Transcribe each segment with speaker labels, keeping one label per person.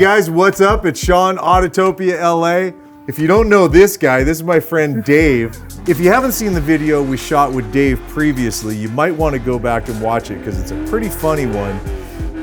Speaker 1: guys, what's up? It's Sean, Autotopia LA. If you don't know this guy, this is my friend Dave. If you haven't seen the video we shot with Dave previously, you might want to go back and watch it because it's a pretty funny one.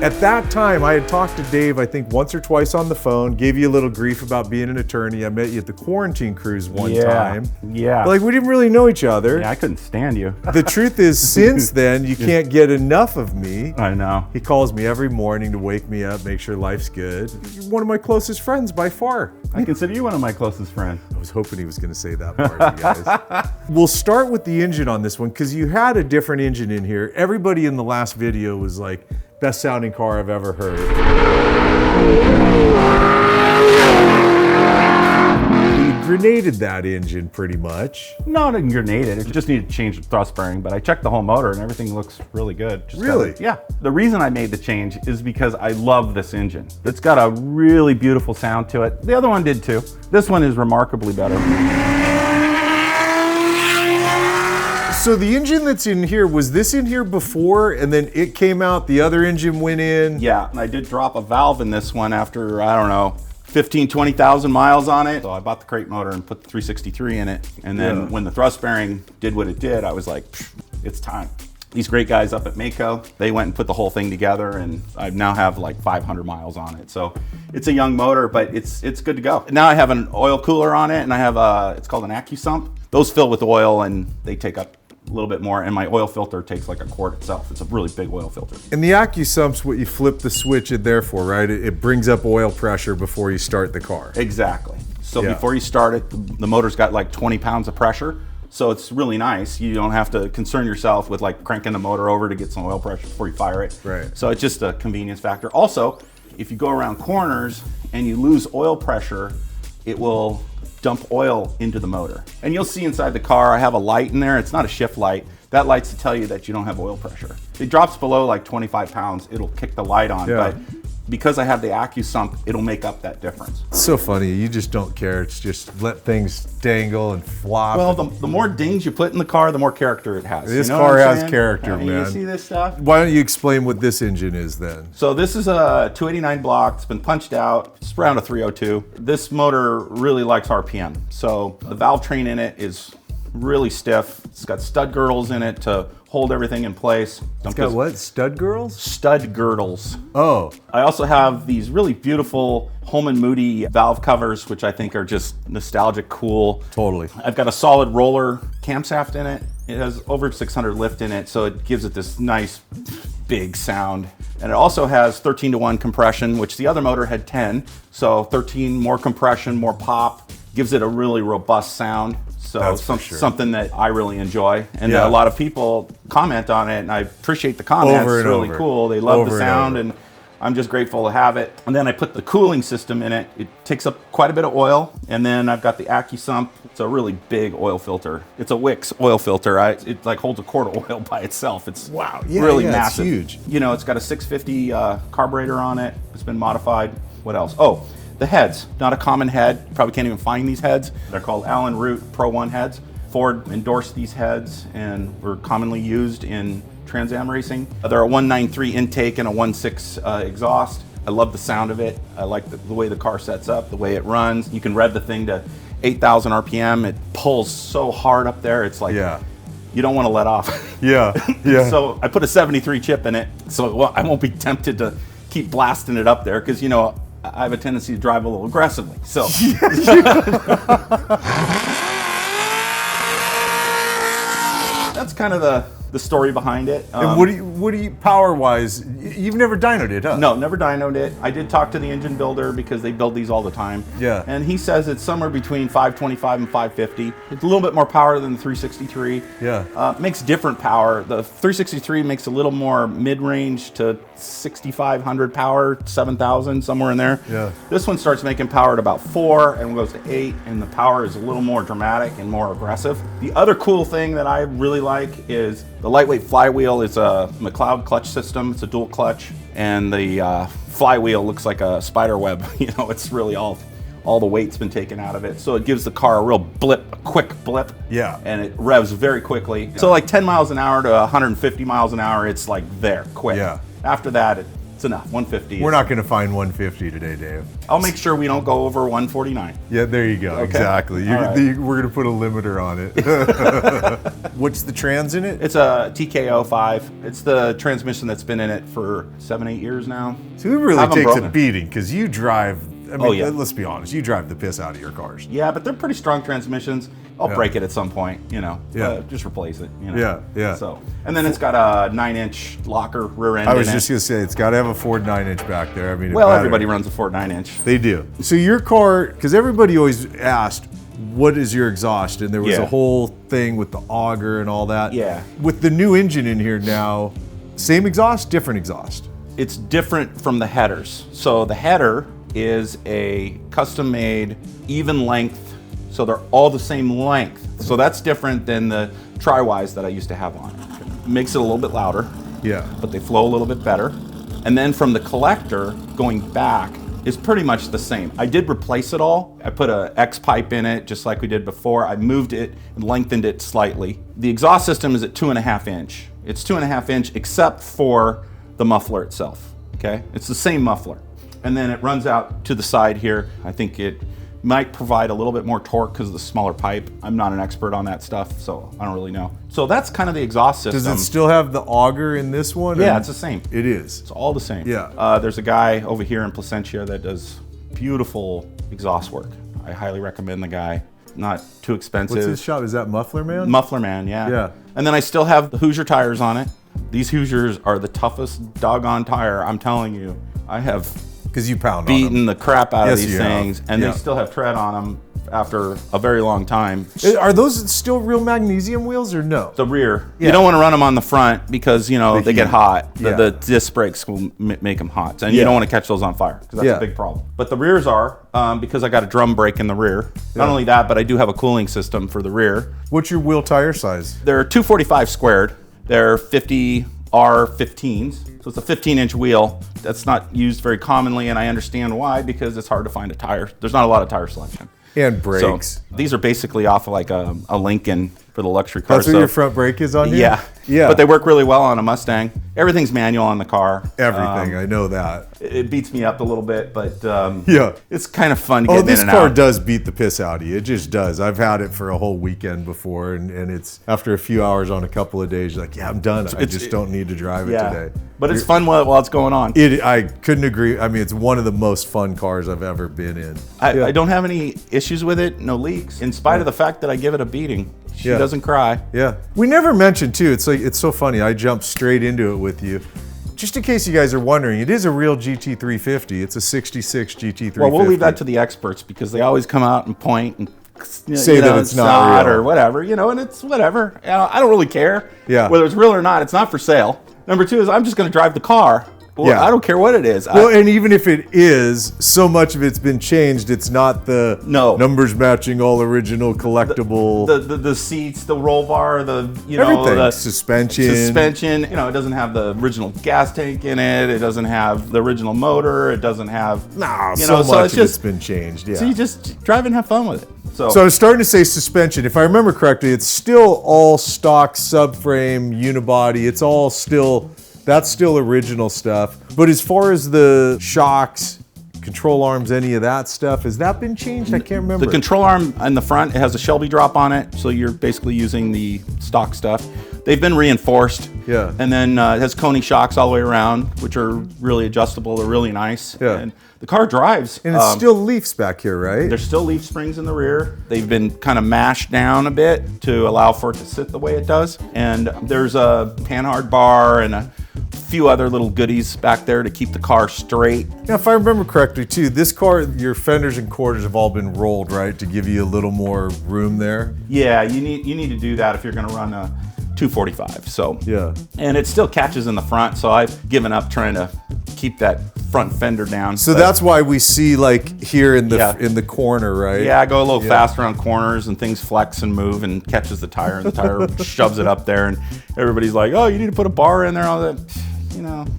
Speaker 1: At that time, I had talked to Dave, I think once or twice on the phone, gave you a little grief about being an attorney. I met you at the quarantine cruise one time.
Speaker 2: Yeah.
Speaker 1: But like, we didn't really know each other.
Speaker 2: Yeah, I couldn't stand you.
Speaker 1: The truth is, since then, you can't get enough of me.
Speaker 2: I know.
Speaker 1: He calls me every morning to wake me up, make sure life's good. You're one of my closest friends by far.
Speaker 2: I consider you one of my closest friends.
Speaker 1: I was hoping he was going to say that part, you guys. We'll start with the engine on this one because you had a different engine in here. Everybody in the last video was like, best sounding car I've ever heard. You grenaded that engine pretty much.
Speaker 2: No, I didn't grenade it. It just needed to change the thrust bearing, but I checked the whole motor and everything looks really good. Just
Speaker 1: really?
Speaker 2: Yeah. The reason I made the change is because I love this engine. It's got a really beautiful sound to it. The other one did too. This one is remarkably better.
Speaker 1: So the engine that's in here, was this in here before and then it came out, the other engine went in?
Speaker 2: Yeah, and I did drop a valve in this one after, I don't know, 15, 20,000 miles on it. So I bought the crate motor and put the 363 in it. And then when the thrust bearing did what it did, I was like, it's time. These great guys up at Mako, they went and put the whole thing together and I now have like 500 miles on it. So it's a young motor, but it's good to go. Now I have an oil cooler on it and I have it's called an AccuSump. Those fill with oil and they take up a little bit more, and my oil filter takes like a quart itself. It's a really big oil filter.
Speaker 1: And the AccuSump's what you flip the switch in there for, right? It brings up oil pressure before you start the car.
Speaker 2: Exactly. So before you start it, the motor's got like 20 pounds of pressure. So it's really nice. You don't have to concern yourself with like cranking the motor over to get some oil pressure before you fire it.
Speaker 1: Right.
Speaker 2: So it's just a convenience factor. Also, if you go around corners and you lose oil pressure, it will dump oil into the motor. And you'll see inside the car, I have a light in there. It's not a shift light. That light's to tell you that you don't have oil pressure. If it drops below like 25 pounds, it'll kick the light on. But because I have the AccuSump, it'll make up that difference.
Speaker 1: It's so funny, you just don't care. It's just let things dangle and flop.
Speaker 2: Well, the more dings you put in the car, the more character it has.
Speaker 1: This car has character, man.
Speaker 2: You see this stuff?
Speaker 1: Why don't you explain what this engine is then?
Speaker 2: So this is a 289 block. It's been punched out. It's around a 302. This motor really likes RPM. So the valve train in it is really stiff. It's got stud girdles in it to hold everything in place.
Speaker 1: It's got what? Stud girdles?
Speaker 2: Stud girdles.
Speaker 1: Oh.
Speaker 2: I also have these really beautiful Holman Moody valve covers, which I think are just nostalgic cool.
Speaker 1: Totally.
Speaker 2: I've got a solid roller camshaft in it. It has over 600 lift in it, so it gives it this nice big sound. And it also has 13-to-1 compression, which the other motor had 10. So 13 more compression, more pop, gives it a really robust sound. So something that I really enjoy. And a lot of people comment on it, and I appreciate the comments. It's really cool. They love the sound, and I'm just grateful to have it. And then I put the cooling system in it. It takes up quite a bit of oil. And then I've got the AccuSump. It's a really big oil filter. It's a Wix oil filter. It like holds a quart of oil by itself. It's really massive.
Speaker 1: It's huge.
Speaker 2: You know, it's got a 650 carburetor on it. It's been modified. What else? Oh, the heads, not a common head. You probably can't even find these heads. They're called Allen Root Pro 1 heads. Ford endorsed these heads and were commonly used in Trans Am racing. They're a 193 intake and a 1.6 exhaust. I love the sound of it. I like the way the car sets up, the way it runs. You can rev the thing to 8,000 RPM. It pulls so hard up there. It's like, you don't want to let off. So I put a 73 chip in it, so I won't be tempted to keep blasting it up there because, you know, I have a tendency to drive a little aggressively. So that's kind of the story behind it.
Speaker 1: And what do you power-wise, you've never dynoed it, huh?
Speaker 2: No, never dynoed it. I did talk to the engine builder because they build these all the time.
Speaker 1: Yeah.
Speaker 2: And he says it's somewhere between 525 and 550. It's a little bit more power than the 363.
Speaker 1: Yeah.
Speaker 2: Makes different power. The 363 makes a little more mid-range to 6,500 power, 7,000, somewhere in there.
Speaker 1: Yeah.
Speaker 2: This one starts making power at about 4 and goes to 8, and the power is a little more dramatic and more aggressive. The other cool thing that I really like is the lightweight flywheel is a McLeod clutch system. It's a dual clutch, and the flywheel looks like a spider web. You know, it's really all the weight's been taken out of it. So it gives the car a real blip, a quick blip.
Speaker 1: Yeah.
Speaker 2: And it revs very quickly. So like 10 miles an hour to 150 miles an hour, it's like there, quick.
Speaker 1: Yeah.
Speaker 2: After that, It's enough. 150.
Speaker 1: We're not going to find 150 today, Dave.
Speaker 2: I'll make sure we don't go over 149.
Speaker 1: Yeah, there you go.
Speaker 2: Okay.
Speaker 1: Exactly.
Speaker 2: Right.
Speaker 1: We're going to put a limiter on it. What's the trans in it?
Speaker 2: It's a TKO5. It's the transmission that's been in it for 7-8 years now.
Speaker 1: So it really takes a beating because you drive. I mean,
Speaker 2: Oh, yeah.
Speaker 1: let's be honest. You drive the piss out of your cars.
Speaker 2: Yeah, but they're pretty strong transmissions. I'll break it at some point, you know.
Speaker 1: Yeah.
Speaker 2: Just replace it, you know.
Speaker 1: Yeah, yeah.
Speaker 2: So, and then it's got a 9-inch locker rear end.
Speaker 1: I was
Speaker 2: in
Speaker 1: just
Speaker 2: it.
Speaker 1: going to say, it's got to have a Ford 9-inch back there. I mean,
Speaker 2: Well, everybody runs a Ford 9-inch.
Speaker 1: They do. So your car, because everybody always asked, what is your exhaust? And there was a whole thing with the auger and all that.
Speaker 2: Yeah.
Speaker 1: With the new engine in here now, same exhaust, different exhaust?
Speaker 2: It's different from the headers. So the header is a custom-made, even length, so they're all the same length. So that's different than the tri-wise that I used to have on. Makes it a little bit louder, but they flow a little bit better. And then from the collector, going back, is pretty much the same. I did replace it all. I put a X pipe in it, just like we did before. I moved it and lengthened it slightly. The exhaust system is at 2.5 inch. It's 2.5 inch except for the muffler itself, okay? It's the same muffler. And then it runs out to the side here. I think it might provide a little bit more torque because of the smaller pipe. I'm not an expert on that stuff, so I don't really know. So that's kind of the exhaust system.
Speaker 1: Does it still have the auger in this one?
Speaker 2: Yeah, it's the same.
Speaker 1: It is.
Speaker 2: It's all the same.
Speaker 1: Yeah.
Speaker 2: There's a guy over here in Placentia that does beautiful exhaust work. I highly recommend the guy. Not too expensive.
Speaker 1: What's his shop? Is that Muffler Man?
Speaker 2: Muffler Man, yeah.
Speaker 1: Yeah.
Speaker 2: And then I still have the Hoosier tires on it. These Hoosiers are the toughest doggone tire, I'm telling you. I have
Speaker 1: because you pound
Speaker 2: beaten the crap out of these
Speaker 1: you
Speaker 2: things,
Speaker 1: have.
Speaker 2: and they still have tread on them after a very long time.
Speaker 1: Are those still real magnesium wheels or no?
Speaker 2: The rear. You don't want to run them on the front because, you know, they get hot. The disc brakes will make them hot, and you don't want to catch those on fire because that's a big problem. But the rears are, because I got a drum brake in the rear. Not only that, but I do have a cooling system for the rear.
Speaker 1: What's your wheel tire size?
Speaker 2: They're 245 squared. They're 50 R15s. So it's a 15-inch wheel. That's not used very commonly, and I understand why, because it's hard to find a tire. There's not a lot of tire selection.
Speaker 1: And brakes.
Speaker 2: So these are basically off of like a Lincoln for the luxury car.
Speaker 1: That's what your front brake is on here?
Speaker 2: Yeah.
Speaker 1: Yeah.
Speaker 2: But they work really well on a Mustang. Everything's manual on the car.
Speaker 1: Everything, I know that.
Speaker 2: It beats me up a little bit, but it's kind of fun
Speaker 1: Oh,
Speaker 2: getting in and out.
Speaker 1: this car does beat the piss out of you. It just does. I've had it for a whole weekend before, and it's after a few hours on a couple of days, you're like, yeah, I'm done. I just don't need to drive it today.
Speaker 2: But it's fun while it's going on.
Speaker 1: I couldn't agree. I mean, it's one of the most fun cars I've ever been in.
Speaker 2: I don't have any issues with it, no leaks, in spite of the fact that I give it a beating. She doesn't cry.
Speaker 1: Yeah. We never mentioned, too, it's so funny. I jumped straight into it with you. Just in case you guys are wondering, it is a real GT350. It's a 66 GT350.
Speaker 2: Well, we'll leave that to the experts because they always come out and point and
Speaker 1: say that it's not real
Speaker 2: or whatever, and it's whatever. I don't really care whether it's real or not. It's not for sale. Number two is I'm just going to drive the car. Well, I don't care what it is.
Speaker 1: Well, and even if it is, so much of it's been changed. It's not the numbers matching all original collectible.
Speaker 2: The seats, the roll bar,
Speaker 1: everything.
Speaker 2: The
Speaker 1: suspension.
Speaker 2: It doesn't have the original gas tank in it. It doesn't have the original motor. It doesn't have
Speaker 1: so much of it's been changed. Yeah.
Speaker 2: So you just drive and have fun with it. So
Speaker 1: I was starting to say suspension. If I remember correctly, it's still all stock subframe unibody. It's all still. That's still original stuff. But as far as the shocks, control arms, any of that stuff, has that been changed? I can't remember.
Speaker 2: The control arm in the front, it has a Shelby drop on it, so you're basically using the stock stuff. They've been reinforced.
Speaker 1: Yeah.
Speaker 2: And then it has Coney shocks all the way around, which are really adjustable. They're really nice.
Speaker 1: Yeah.
Speaker 2: And the car drives.
Speaker 1: And it's still leafs back here, right?
Speaker 2: There's still leaf springs in the rear. They've been kind of mashed down a bit to allow for it to sit the way it does. And there's a panhard bar and a few other little goodies back there to keep the car straight.
Speaker 1: Now, if I remember correctly, too, this car, your fenders and quarters have all been rolled, right, to give you a little more room there?
Speaker 2: Yeah, you need to do that if you're going to run a 245. So and it still catches in the front, so I've given up trying to keep that front fender down.
Speaker 1: So that's why we see like here in the corner, right?
Speaker 2: Yeah, I go a little faster on corners and things flex and move and catches the tire and the tire shoves it up there and everybody's like, oh, you need to put a bar in there, all that.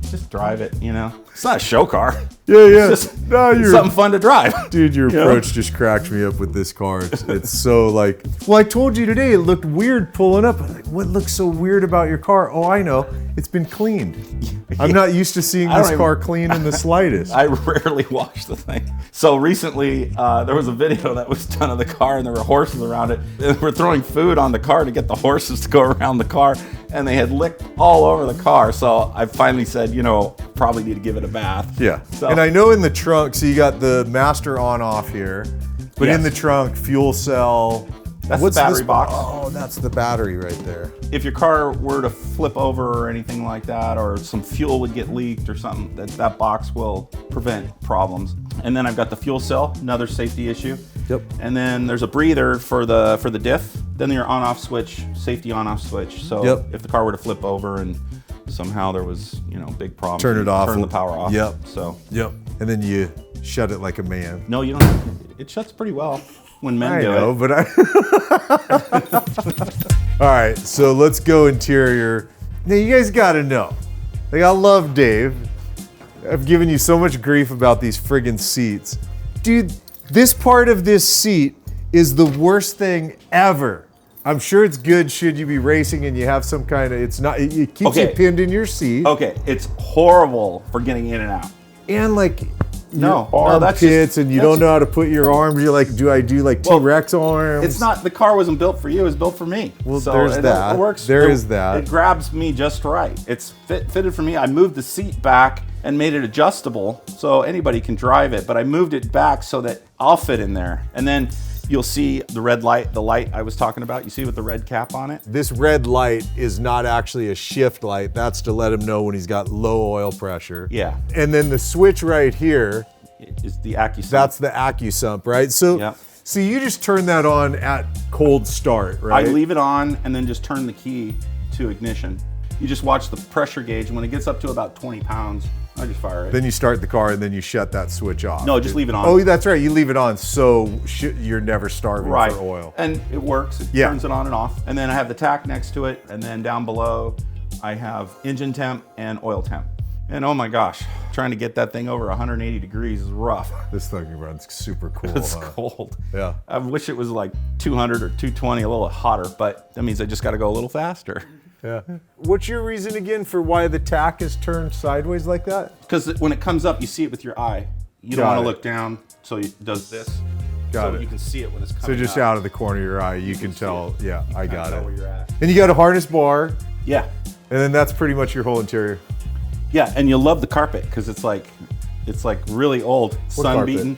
Speaker 2: Just drive it, It's not a show car.
Speaker 1: Yeah, yeah.
Speaker 2: It's just
Speaker 1: No,
Speaker 2: something fun to drive.
Speaker 1: Dude, your approach just cracks me up with this car. It's so like, well, I told you today it looked weird pulling up. I'm like, what looks so weird about your car? Oh, I know. It's been cleaned. I'm not used to seeing this car clean in the slightest.
Speaker 2: I rarely wash the thing. So recently, there was a video that was done of the car and there were horses around it. And we're throwing food on the car to get the horses to go around the car. And they had licked all over the car. So I finally said, you know, probably need to give it a bath.
Speaker 1: Yeah.
Speaker 2: So,
Speaker 1: And I know in the trunk, so you got the master on off here, but
Speaker 2: Yes.
Speaker 1: in the trunk, fuel cell.
Speaker 2: That's the battery box.
Speaker 1: Oh, that's the battery right there.
Speaker 2: If your car were to flip over or anything like that, or some fuel would get leaked or something, that box will prevent problems. And then I've got the fuel cell, another safety issue.
Speaker 1: Yep.
Speaker 2: And then there's a breather for the diff. Then your on-off switch, safety on-off switch. So if the car were to flip over and somehow there was, you know, big problem,
Speaker 1: Turn it off.
Speaker 2: turn the power off.
Speaker 1: Yep.
Speaker 2: So.
Speaker 1: Yep. And then you shut it like a man.
Speaker 2: No, you don't. It shuts pretty well when men do it.
Speaker 1: But All right, so let's go interior. Now you guys gotta know, like, I love Dave. I've given you so much grief about these friggin' seats. Dude, this part of this seat is the worst thing ever. I'm sure it's good should you be racing and you have some kind of, it's not, it keeps you pinned in your seat.
Speaker 2: Okay, it's horrible for getting in and out.
Speaker 1: And like,
Speaker 2: No,
Speaker 1: armpits,
Speaker 2: that's
Speaker 1: and you don't know how to put your arms. You're like, do I do like T-Rex arms?
Speaker 2: It's not, the car wasn't built for you, it was built for me.
Speaker 1: Well,
Speaker 2: so
Speaker 1: there's that.
Speaker 2: It works.
Speaker 1: There is that.
Speaker 2: It grabs me just right. It's fitted for me. I moved the seat back and made it adjustable so anybody can drive it, but I moved it back so that I'll fit in there. And then you'll see the red light, the light I was talking about. You see with the red cap on it?
Speaker 1: This red light is not actually a shift light. That's to let him know when he's got low oil pressure.
Speaker 2: Yeah.
Speaker 1: And then the switch right here,
Speaker 2: is the AccuSump.
Speaker 1: that's the AccuSump, right? So, so you just turn that on at cold start, right?
Speaker 2: I leave it on and then just turn the key to ignition. You just watch the pressure gauge, and when it gets up to about 20 pounds, I just fire it.
Speaker 1: Then you start the car and then you shut that switch off.
Speaker 2: No, just leave it on.
Speaker 1: Oh, that's right. You leave it on so you're never starving for oil.
Speaker 2: And it works. It turns it on and off. And then I have the tack next to it. And then down below, I have engine temp and oil temp. And oh my gosh, trying to get that thing over 180 degrees is rough.
Speaker 1: This thing runs super cool.
Speaker 2: It's cold.
Speaker 1: Yeah.
Speaker 2: I wish it was like 200 or 220, a little hotter, but that means I just got to go a little faster.
Speaker 1: Yeah. What's your reason again for why the tack is turned sideways like that?
Speaker 2: Because when it comes up, you see it with your eye. You don't want to look down, so it does this.
Speaker 1: Got it.
Speaker 2: You can see it when it's coming
Speaker 1: So just
Speaker 2: up.
Speaker 1: out of the corner of your eye, you can tell. Yeah, I got it.
Speaker 2: Where you're at.
Speaker 1: And you got a harness bar.
Speaker 2: Yeah.
Speaker 1: And then that's pretty much your whole interior.
Speaker 2: Yeah, and you'll love the carpet because it's like really old, sun beaten.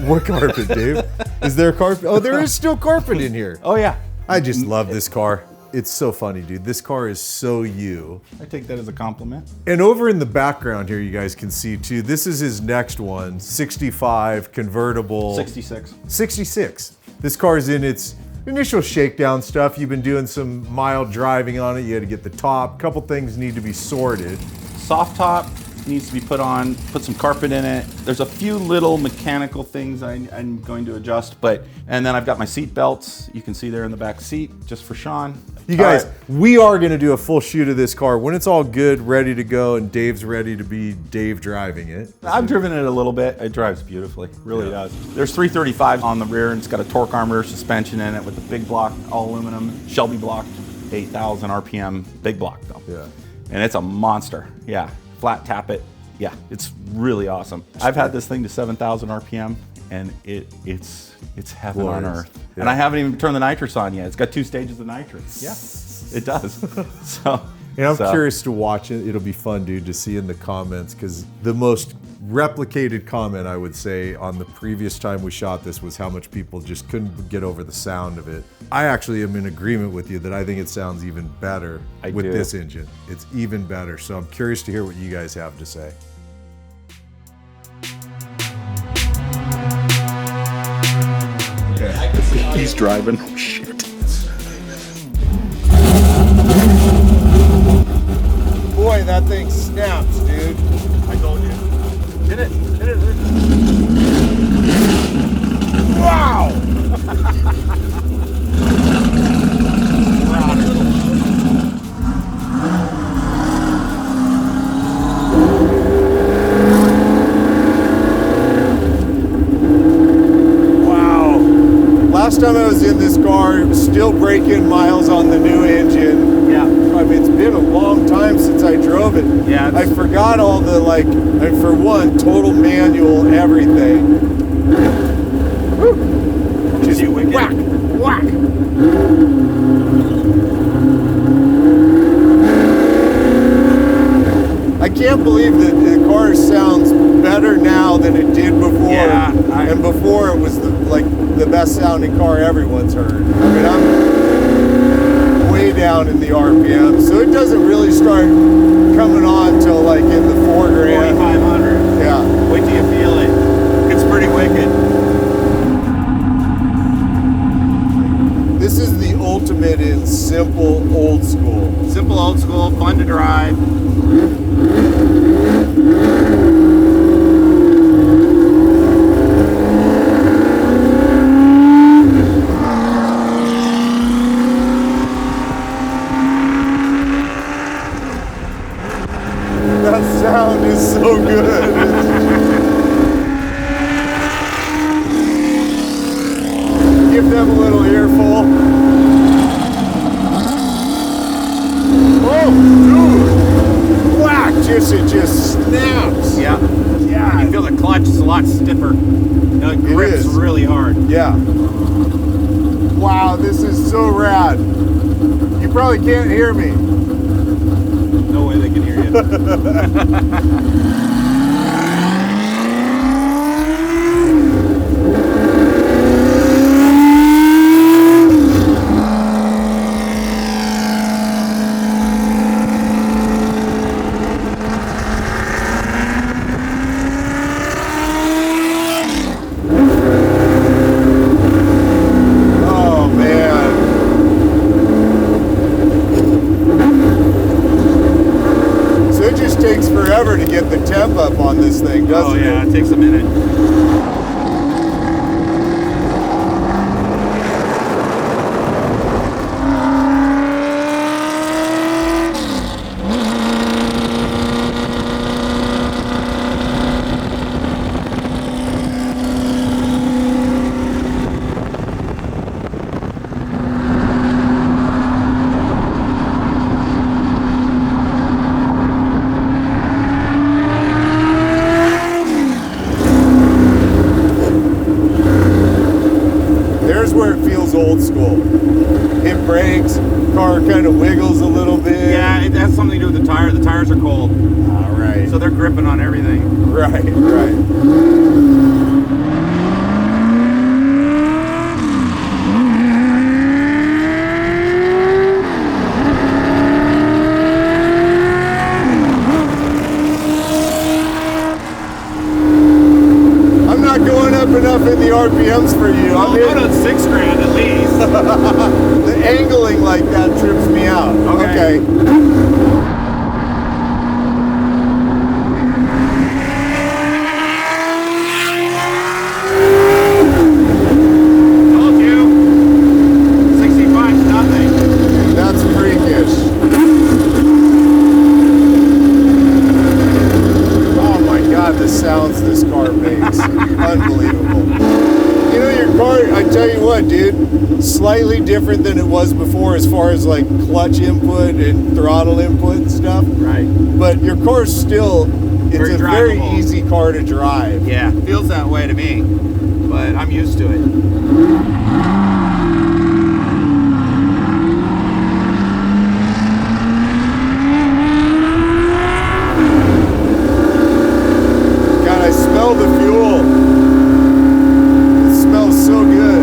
Speaker 1: What carpet, Dave? Is there carpet? Oh, there is still carpet in here.
Speaker 2: Oh yeah.
Speaker 1: I just love this car. It's so funny, dude. This car is so you.
Speaker 2: I take that as a compliment.
Speaker 1: And over in the background here, you guys can see too, this is his next one, 65 convertible.
Speaker 2: 66.
Speaker 1: 66. This car is in its initial shakedown stuff. You've been doing some mild driving on it. You had to get the top. Couple things need to be sorted.
Speaker 2: Soft top needs to be put on, put some carpet in it. There's a few little mechanical things I'm going to adjust, and then I've got my seat belts. You can see there in the back seat, just for Sean.
Speaker 1: You guys, we are gonna do a full shoot of this car. When it's all good, ready to go, and Dave's ready to be Dave driving it.
Speaker 2: I've driven it a little bit. It drives beautifully, really does. There's 335 on the rear, and it's got a torque armor suspension in it with a big block, all aluminum, Shelby block, 8,000 RPM, big block though.
Speaker 1: Yeah.
Speaker 2: And it's a monster, yeah. Flat tap it, yeah, it's really awesome. I've had this thing to 7,000 RPM, and it's heaven on earth. Yeah. And I haven't even turned the nitrous on yet. It's got 2 stages of nitrous. Yeah, it does.
Speaker 1: And I'm curious to watch it. It'll be fun, dude, to see in the comments, because the most replicated comment, I would say, on the previous time we shot this was how much people just couldn't get over the sound of it. I actually am in agreement with you that I think it sounds even better with this engine. It's even better. So I'm curious to hear what you guys have to say.
Speaker 2: Okay. He's driving. Oh, shit.
Speaker 1: Boy, that thing snaps, dude.
Speaker 2: I told you. Hit it. Hit it.
Speaker 1: Wow! last time I was in this car, it was still breaking miles on the new engine.
Speaker 2: Yeah.
Speaker 1: I mean, it's been a long time since I drove it.
Speaker 2: Yeah.
Speaker 1: I forgot all the, like, and for one, total manual everything. Woo. Just whack, whack. I can't believe that the car sounds better now than it did before.
Speaker 2: Yeah,
Speaker 1: and before it was the best sounding car everyone's heard. I mean, I'm way down in the RPM, so it doesn't really start coming on till like in the 4 grand.
Speaker 2: 4,500.
Speaker 1: Yeah.
Speaker 2: Wait till you feel it. It's pretty wicked.
Speaker 1: This is the ultimate in simple old school.
Speaker 2: Simple old school, fun to drive.
Speaker 1: That sound is so good. Give them a little earful. Oh, dude! Whack! It just snaps.
Speaker 2: Yeah. Yeah. You feel the clutch is a lot stiffer. It grips
Speaker 1: is.
Speaker 2: really hard.
Speaker 1: Yeah. Wow, this is so rad. You probably can't hear me.
Speaker 2: No way they can hear you.
Speaker 1: Oh, man. So it just takes forever to get the temp up on this thing, doesn't it?
Speaker 2: Oh yeah, it takes a minute.
Speaker 1: There's where it feels old school. Hit brakes, car kind of wiggles a little bit.
Speaker 2: Yeah, it has something to do with the tire. The tires are cold,
Speaker 1: All right.
Speaker 2: so they're gripping on everything.
Speaker 1: Right, right. I'm not going up enough in the RPMs for you.
Speaker 2: I'll go to 6 grand at least.
Speaker 1: The angling like that trips me out.
Speaker 2: Okay. Told you. 65's nothing.
Speaker 1: That's freakish. Oh my God, the sounds this car makes. Unbelievable. You know, your car, I tell you what, dude, slightly different than it was before as far as like clutch input and throttle input and stuff.
Speaker 2: Right.
Speaker 1: But your car's still, it's
Speaker 2: Very
Speaker 1: a very
Speaker 2: drivable.
Speaker 1: easy car to drive.
Speaker 2: Yeah, feels that way to me, but I'm used to it.
Speaker 1: God, I smell the fuel. It smells so good.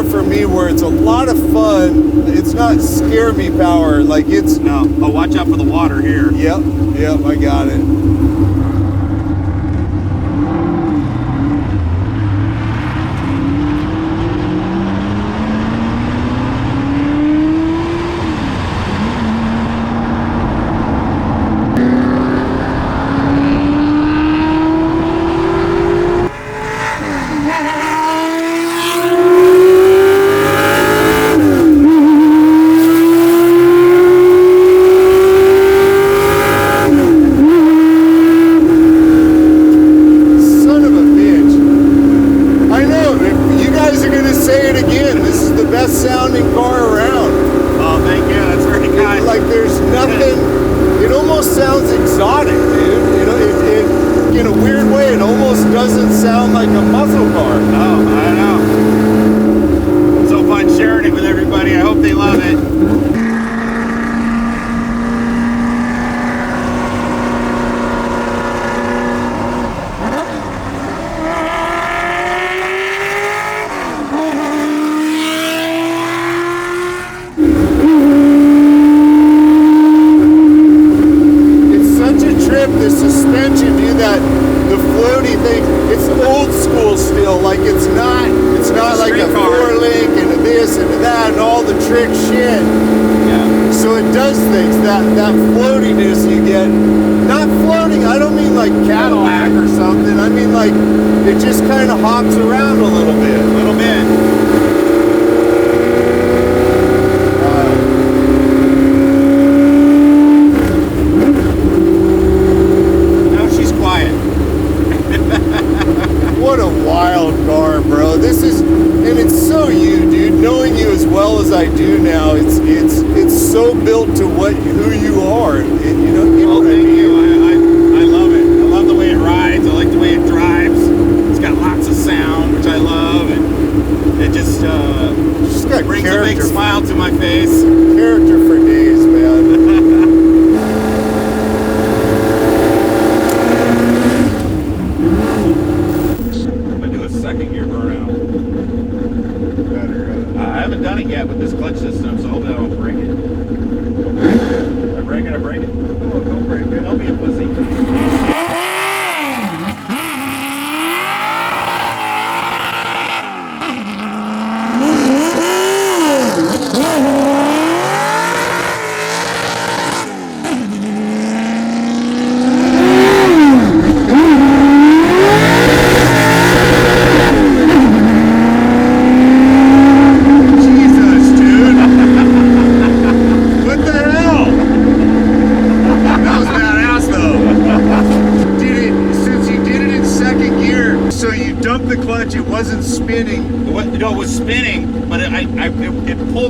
Speaker 1: for me where it's a lot of fun. It's not scare me power. Like it's
Speaker 2: No. Oh, watch out for the water here.
Speaker 1: Yep, I got it.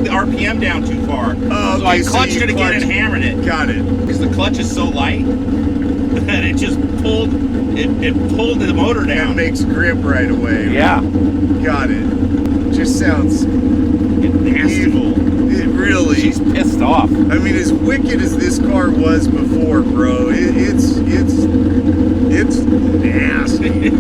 Speaker 2: RPM down too far. Oh, so I clutched it again and hammered it.
Speaker 1: Got it.
Speaker 2: Because the clutch is so light that it just pulled the motor down.
Speaker 1: It makes grip right away.
Speaker 2: Yeah.
Speaker 1: Got it. Just sounds evil. It really.
Speaker 2: She's pissed off.
Speaker 1: I mean, as wicked as this car was before, bro, it's nasty.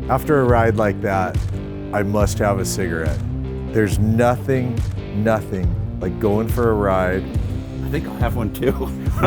Speaker 1: After a ride like that, I must have a cigarette. There's nothing like going for a ride
Speaker 2: I think I'll have one too.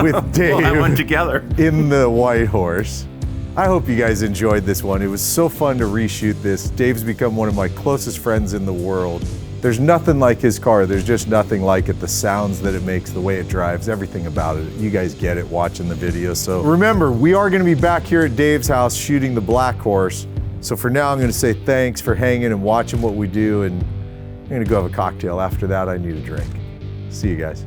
Speaker 1: with Dave
Speaker 2: We'll have one together.
Speaker 1: in the White Horse. I hope you guys enjoyed this one. It was so fun to reshoot this. Dave's become one of my closest friends in the world. There's nothing like his car. There's just nothing like it. The sounds that it makes, the way it drives, everything about it. You guys get it watching the video. So remember, we are gonna be back here at Dave's house shooting the Black Horse. So for now, I'm gonna say thanks for hanging and watching what we do, and I'm gonna go have a cocktail. After that, I need a drink. See you guys.